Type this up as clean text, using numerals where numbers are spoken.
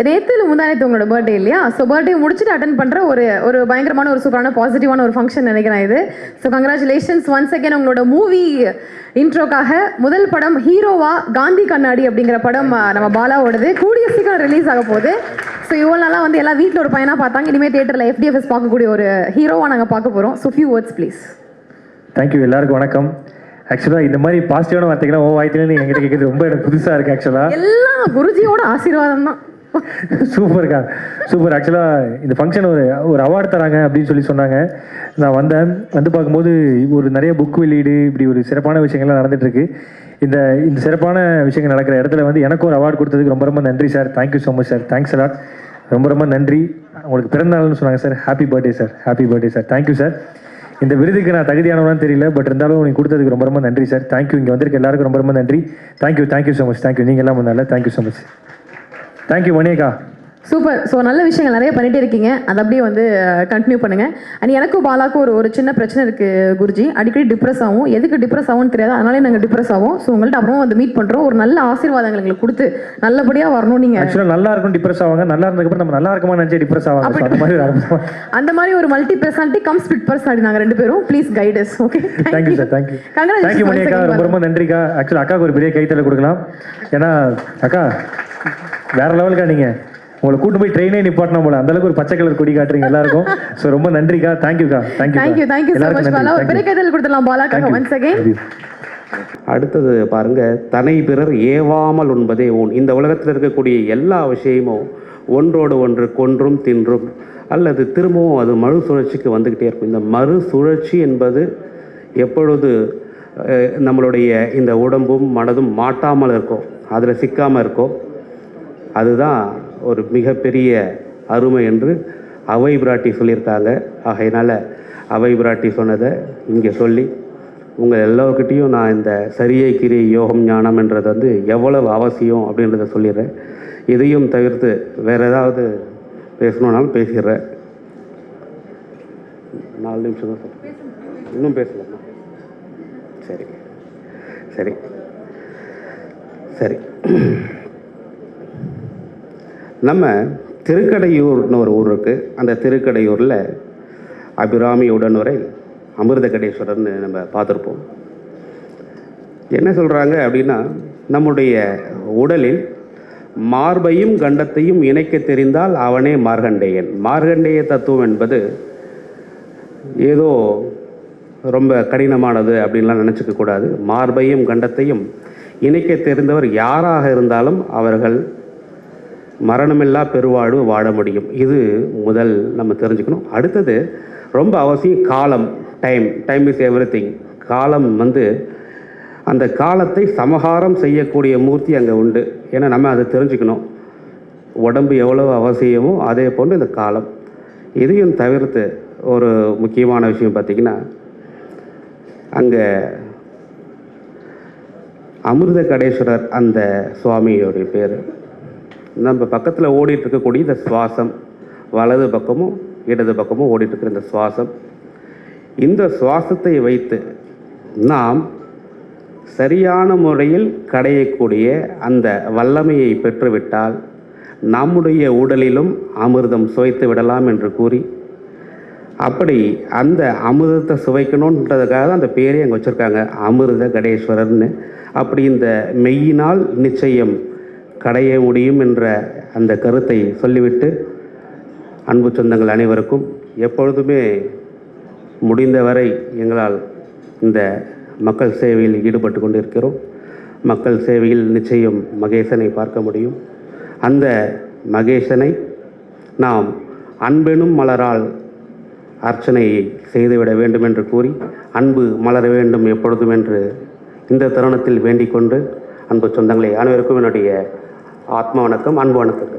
நேற்று முந்தானத்து உங்களோட பர்த்டே இல்லையா? ஸோ பர்த்டே முடிச்சுட்டு அட்டன் பண்ணுற ஒரு பயங்கரமான ஒரு சூப்பரான பாசிட்டிவான ஒரு ஃபங்க்ஷன் நினைக்கிறேன் இது. So congratulations once again. உங்களோட மூவி இன்ட்ரோக்காக முதல் படம் ஹீரோவா காந்தி கண்ணாடி அப்படிங்கிற படம் நம்ம பாலாவோடது கூடிய சீக்கிரம் ரிலீஸ் ஆக போகுது. ஸோ இவ்வளோ நாளாக வந்து எல்லாம் வீட்டில் ஒரு பையனாக பார்த்தாங்க, இனிமேல் தேட்டரில் FDFS பார்க்கக்கூடிய ஒரு ஹீரோவாக நாங்கள் பார்க்க போகிறோம். So few words please. Thank you. எல்லாருக்கும் வணக்கம். ஆக்சுவலாக இந்த மாதிரி பாசிட்டிவான வார்த்தைகள்லாம் வாய்த்துலேருந்து என்கிட்ட கேட்குறது ரொம்ப எனக்கு புதுசாக இருக்குது. ஆக்சுவலாக எல்லாம் குருஜியோட ஆசீர்வாதம் தான். சூப்பர்க்கா, சூப்பர். ஆக்சுவலாக இந்த ஃபங்க்ஷன் ஒரு அவார்டு தராங்க அப்படின்னு சொன்னாங்க. நான் வந்து பார்க்கும்போது ஒரு நிறைய புக் வெளியீடு இப்படி ஒரு சிறப்பான விஷயங்கள்லாம் நடந்துகிட்ருக்கு. இந்த சிறப்பான விஷயங்கள் நடக்கிற இடத்துல வந்து எனக்கு ஒரு அவார்டு கொடுத்ததுக்கு ரொம்ப ரொம்ப நன்றி sir. Thank you so much sir. Thanks a lot. ரொம்ப ரொம்ப நன்றி. உங்களுக்கு பிறந்தநாள்னு சொன்னாங்க sir. Happy birthday sir. Happy birthday sir. Thank you sir. இந்த விருதுக்கு நான் தகுதியானவனான்னு தெரியல, பட் இருந்தாலும் நீங்கள் கொடுத்ததுக்கு ரொம்ப ரொம்ப நன்றி சார். தேங்க்யூ. இங்கே வந்திருக்க எல்லாருக்கும் ரொம்ப ரொம்ப நன்றி. Thank you so much. தேங்க்யூ. நீங்கள் எல்லாம் முன்னால தேங்க்யூ ஸோ மச். தேங்க்யூ மணியக்கா. சூப்பர். ஸோ நல்ல விஷயங்கள் நிறைய பண்ணிகிட்டே இருக்கீங்க, அதை அப்படியே வந்து கண்டினியூ பண்ணுங்கள். அண்ட் எனக்கும் பாலாக்கும் ஒரு சின்ன பிரச்சனை இருக்குது குருஜி. அடிக்கடி டிப்ரெஸ் ஆகும். எதுக்கு டிப்ரெஸ் ஆகும்னு தெரியாது, அதனாலே நாங்கள் டிப்ரெஸ் ஆகும். ஸோ உங்கள்கிட்ட அப்புறம் வந்து மீட் பண்ணுறோம். ஒரு நல்ல ஆசீர்வாதங்கள் எங்களுக்கு கொடுத்து நல்லபடியாக வரணும். நீங்கள் ஆக்சுவலாக நல்லா இருக்கும் டிப்ரெஸ் ஆவாங்க, நல்லா இருந்ததுக்கப்புறம் நம்ம நல்லா இருக்குமா நினச்சி டிப்ரெஸ் ஆவாங்க. அந்த மாதிரி ஒரு multi personality cum split personality நாங்கள் ரெண்டு பேரும். Please guide us. Okay, thank you sir. Thank you மணியக்கா. ரொம்ப ரொம்ப நன்றிக்கா. ஆக்சுவலாக அக்காவுக்கு ஒரு பெரிய கைத்தலை கொடுக்கலாம். ஏன்னா அக்கா வேற லெவலுக்கா. நீங்கள் உங்களை கூட்டு போய் ட்ரெயினே நிப்பாட்டினா போல அந்த அளவுக்கு ஒரு பச்சை கலர் கொடி காட்டுறீங்க எல்லாருக்கும். ஸோ ரொம்ப நன்றிக்கா. தேங்க்யூக்கா. Thank you so much Bala. ஒரு பெரிய கைதல் கொடுத்துடலாம் பாலாக்காக ஒன்ஸ் அகைன். அடுத்தது பாருங்க, தனை பிறர் ஏவாமல் உண்பதே ஊன். இந்த உலகத்தில் இருக்கக்கூடிய எல்லா விஷயமும் ஒன்றோடு ஒன்று கொன்றும் தின்றும் அல்லது திரும்பவும் அது மறுசுழற்சிக்கு வந்துக்கிட்டே இருக்கும். இந்த மறுசுழற்சி என்பது எப்பொழுது நம்மளுடைய இந்த உடம்பும் மனதும் மாட்டாமல் இருக்கோ, அதில் சிக்காமல் இருக்கோ, அதுதான் ஒரு மிகப்பெரிய அருமை என்று அவை பிராட்டி சொல்லியிருக்காங்க. ஆகையினால் அவை பிராட்டி சொன்னதை இங்கே சொல்லி உங்கள் எல்லோருக்கிட்டையும் நான் இந்த சரியை கிரி யோகம் ஞானம் என்றது வந்து எவ்வளவு அவசியம் அப்படின்றத சொல்லிடுறேன். இதையும் தவிர்த்து வேறு ஏதாவது பேசணுன்னாலும் பேசிடுறேன். 4 நிமிஷம் தான் சார், இன்னும் பேசலாமா? சரி சரி சரி. நம்ம திருக்கடையூர்னு ஒரு ஊர் இருக்குது. அந்த திருக்கடையூரில் அபிராமி உடனுரை அமிர்தகடேஸ்வரர்னு நம்ம பார்த்துருப்போம். என்ன சொல்கிறாங்க அப்படின்னா, நம்முடைய உடலில் மார்பையும் கண்டத்தையும் இணைக்க தெரிந்தால் அவனே மார்கண்டேயன். மார்கண்டேய தத்துவம் என்பது ஏதோ ரொம்ப கடினமானது அப்படின்லாம் நினச்சிக்க கூடாது. மார்பையும் கண்டத்தையும் இணைக்க தெரிந்தவர் யாராக இருந்தாலும் அவர்கள் மரணமில்லா பெருவாழ்வு வாழ முடியும். இது முதல் நம்ம தெரிஞ்சுக்கணும். அடுத்தது ரொம்ப அவசியம் காலம். Time is everything. காலம் வந்து அந்த காலத்தை சமகாரம் செய்யக்கூடிய மூர்த்தி அங்கே உண்டு. ஏன்னா நம்ம அதை தெரிஞ்சுக்கணும். உடம்பு எவ்வளவு அவசியமோ அதே போன்று இந்த காலம். இதையும் தவிர்த்து ஒரு முக்கியமான விஷயம் பார்த்திங்கன்னா, அங்கே அமிர்தகடேஸ்வரர் அந்த சுவாமியோடைய பேர். நம்ம பக்கத்தில் ஓடிட்டு இருக்கக்கூடிய இந்த சுவாசம், வலது பக்கமும் இடது பக்கமும் ஓடிட்டுருக்கிற இந்த சுவாசம், இந்த சுவாசத்தை வைத்து நாம் சரியான முறையில் கடையக்கூடிய அந்த வல்லமையை பெற்றுவிட்டால் நம்முடைய உடலிலும் அமிர்தம் சுவைத்து விடலாம் என்று கூறி, அப்படி அந்த அமிர்தத்தை சுவைக்கணுன்றதுக்காக தான் அந்த பேரே அங்கே வச்சுருக்காங்க, அமிர்த கடேஸ்வரர்னு. அப்படி இந்த மெய்யினால் நிச்சயம் கடைய முடியும் என்ற அந்த கருத்தை சொல்லிவிட்டு, அன்பு சொந்தங்கள் அனைவருக்கும் எப்பொழுதுமே முடிந்தவரை எங்களால் இந்த மக்கள் சேவையில் ஈடுபட்டு கொண்டிருக்கிறோம். மக்கள் சேவையில் நிச்சயம் மகேசனை பார்க்க முடியும். அந்த மகேசனை நாம் அன்பெனும் மலரால் அர்ச்சனை செய்துவிட வேண்டும் என்று கூறி, அன்பு மலர வேண்டும் எப்பொழுதும் என்று இந்த தருணத்தில் வேண்டிக் கொண்டு, அன்பு சொந்தங்களை அனைவருக்கும் என்னுடைய ஆத்மா வணக்கம், அன்பு வணக்கம்.